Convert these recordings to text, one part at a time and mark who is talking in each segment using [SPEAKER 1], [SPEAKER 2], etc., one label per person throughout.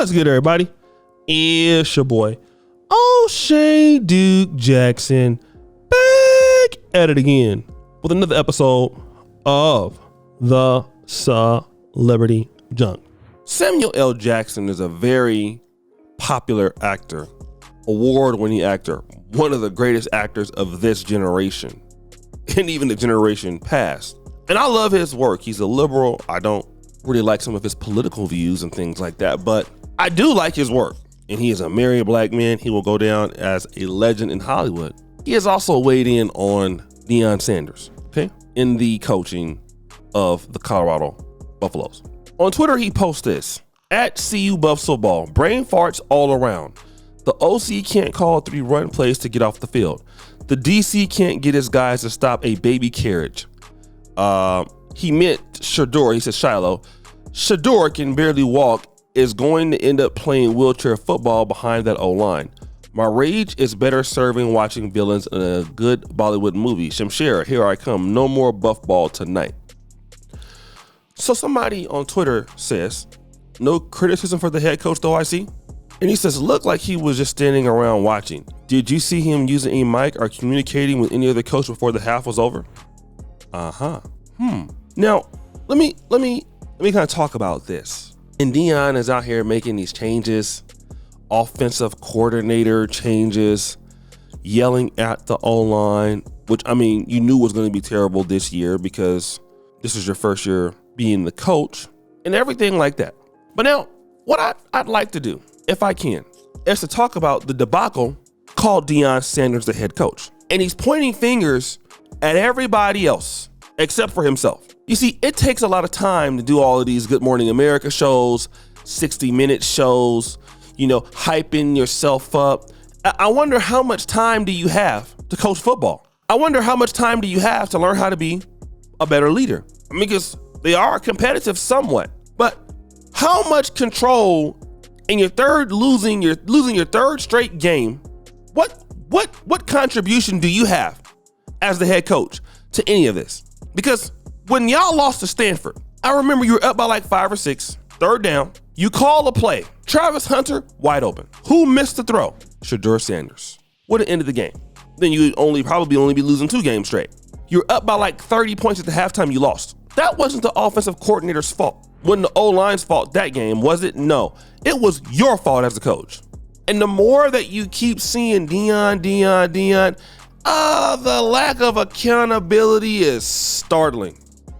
[SPEAKER 1] What's good, everybody? It's your boy, Shedeur Jackson, back at it again with another episode of the Celebrity Junk. Samuel L. Jackson is a very popular actor, award-winning actor, one of the greatest actors of this generation, and even the generation past. And I love his work. He's a liberal. I don't really like some of his political views and things like that, but I do like his work. And he is a married black man. He will go down as a legend in Hollywood. He has also weighed in on Deion Sanders, okay, in the coaching of the Colorado Buffaloes. On Twitter, he posts this: at CU Buffball, brain farts all around. The OC can't call 3 run plays to get off the field. The DC can't get his guys to stop a baby carriage. He meant Shedeur. He said Shiloh. Shedeur can barely walk, is going to end up playing wheelchair football behind that OLine. My rage is better serving watching villains in a good Bollywood movie. Shamshera, here I come. No more Buffball tonight. So somebody on Twitter says, no criticism for the head coach though, I see. And he says, looked like he was just standing around watching. Did you see him using a mic or communicating with any other coach before the half was over? Now, let me kind of talk about this. And Deion is out here making these changes, offensive coordinator changes, yelling at the OLine, which, I mean, you knew was going to be terrible this year because this is your first year being the coach and everything like that. But now, what I'd like to do, if I can, is to talk about the debacle called Deion Sanders the head coach. And he's pointing fingers at everybody else except for himself. You see, it takes a lot of time to do all of these Good Morning America shows, 60-minute shows, hyping yourself up. I wonder how much time do you have to coach football? I wonder how much time do you have to learn how to be a better leader? I mean, because they are competitive somewhat, but how much control in your losing your third straight game? What contribution do you have as the head coach to any of this? Because when y'all lost to Stanford, I remember you were up by like 5 or 6, third down. You call a play. Travis Hunter, wide open. Who missed the throw? Shedeur Sanders. Would have ended the game. Then you would probably be losing 2 games straight. You're up by like 30 points at the halftime, you lost. That wasn't the offensive coordinator's fault. Wasn't the O-line's fault that game, was it? No. It was your fault as a coach. And the more that you keep seeing Deion, the lack of accountability is startling.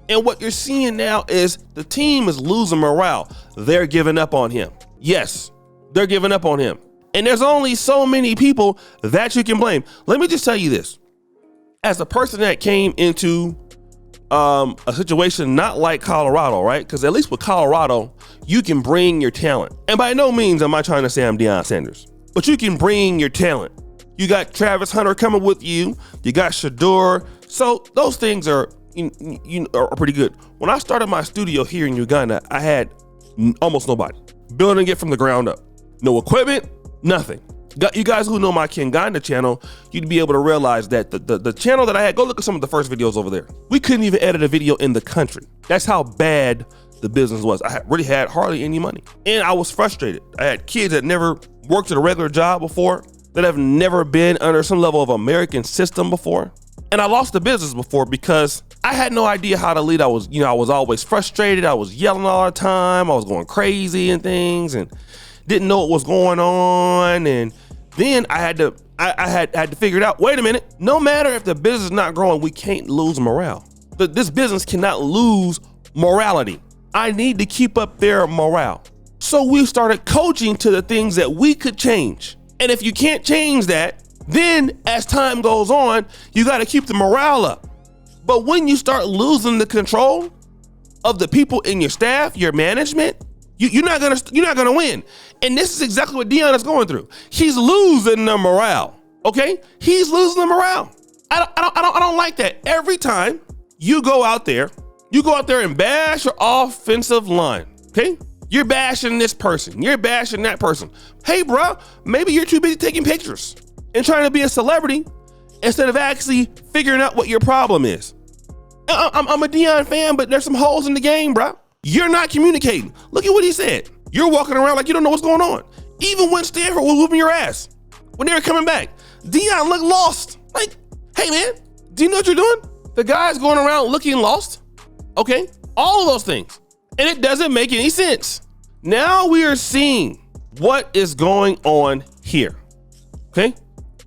[SPEAKER 1] And what you're seeing now is the team is losing morale. They're giving up on him. Yes, they're giving up on him. And there's only so many people that you can blame. Let me just tell you this. As a person that came into a situation not like Colorado, right? Because at least with Colorado, you can bring your talent. And by no means am I trying to say I'm Deion Sanders, but you can bring your talent. You got Travis Hunter coming with you. You got Shedeur. So those things are pretty good. When I started my studio here in Uganda, I had almost nobody. Building it from the ground up. No equipment, nothing. You guys who know my Kinganda channel, you'd be able to realize that the channel that I had, go look at some of the first videos over there. We couldn't even edit a video in the country. That's how bad the business was. I really had hardly any money. And I was frustrated. I had kids that never worked at a regular job before, that have never been under some level of American system before. And I lost the business before because I had no idea how to lead. I was always frustrated. I was yelling all the time. I was going crazy and things and didn't know what was going on. And then I had to figure it out. Wait a minute. No matter if the business is not growing, we can't lose morale. This business cannot lose morality. I need to keep up their morale. So we started coaching to the things that we could change. And if you can't change that, then as time goes on, you got to keep the morale up. But when you start losing the control of the people in your staff, your management, you're not gonna win. And this is exactly what Deion is going through. He's losing the morale. Okay, he's losing the morale. I don't like that. Every time you go out there and bash your offensive line. Okay. You're bashing this person. You're bashing that person. Hey, bro, maybe you're too busy taking pictures and trying to be a celebrity instead of actually figuring out what your problem is. I'm a Deion fan, but there's some holes in the game, bro. You're not communicating. Look at what he said. You're walking around like you don't know what's going on. Even when Stanford was whooping your ass, when they were coming back, Deion looked lost. Like, hey man, do you know what you're doing? The guy's going around looking lost. Okay, all of those things. And it doesn't make any sense. Now we are seeing what is going on here. Okay?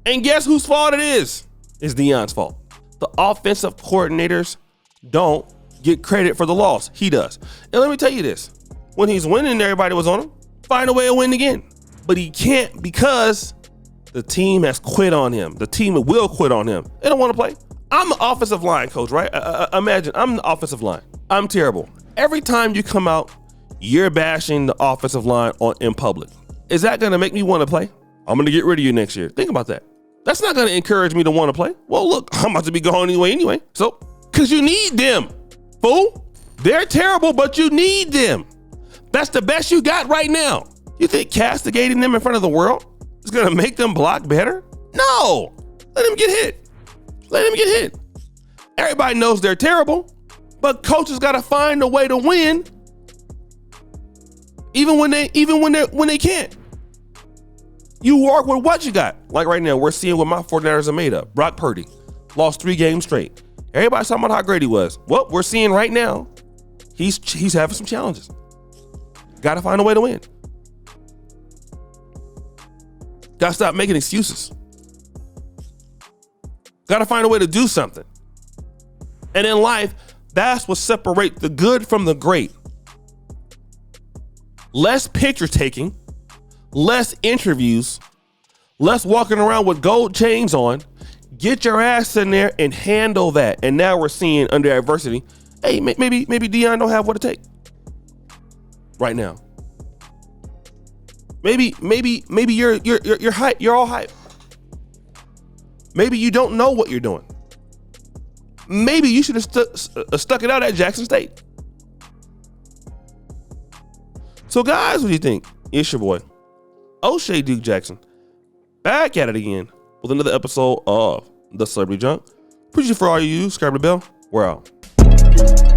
[SPEAKER 1] And guess whose fault it is? It's Deion's fault. The offensive coordinators don't get credit for the loss. He does. And let me tell you this. When he's winning, everybody was on him. Find a way to win again. But he can't because the team has quit on him. The team will quit on him. They don't want to play. I'm the offensive line coach, right? Imagine I'm the offensive line. I'm terrible. Every time you come out, you're bashing the offensive line in public. Is that going to make me want to play? I'm going to get rid of you next year. Think about that. That's not going to encourage me to want to play. Well, look, I'm about to be gone anyway. So, because you need them, fool. They're terrible, but you need them. That's the best you got right now. You think castigating them in front of the world is going to make them block better? No. Let them get hit. Let them get hit. Everybody knows they're terrible, but coaches got to find a way to win even when they can't. You work with what you got. Like right now, we're seeing what my 49ers are made of. Brock Purdy lost 3 games straight. Everybody's talking about how great he was. Well, we're seeing right now, he's having some challenges. Got to find a way to win. Got to stop making excuses. Got to find a way to do something. And in life, that's what separates the good from the great. Less picture taking, less interviews, less walking around with gold chains on. Get your ass in there and handle that. And now we're seeing under adversity, hey, maybe Deion don't have what it takes right now. Maybe you're hype. You're all hype. Maybe you don't know what you're doing. Maybe you should have stuck it out at Jackson State. So guys, what do you think? It's your boy, O'Shea Duke Jackson, back at it again with another episode of The Celebrity Junk. Appreciate for all you. Subscribe to the bell. We're out.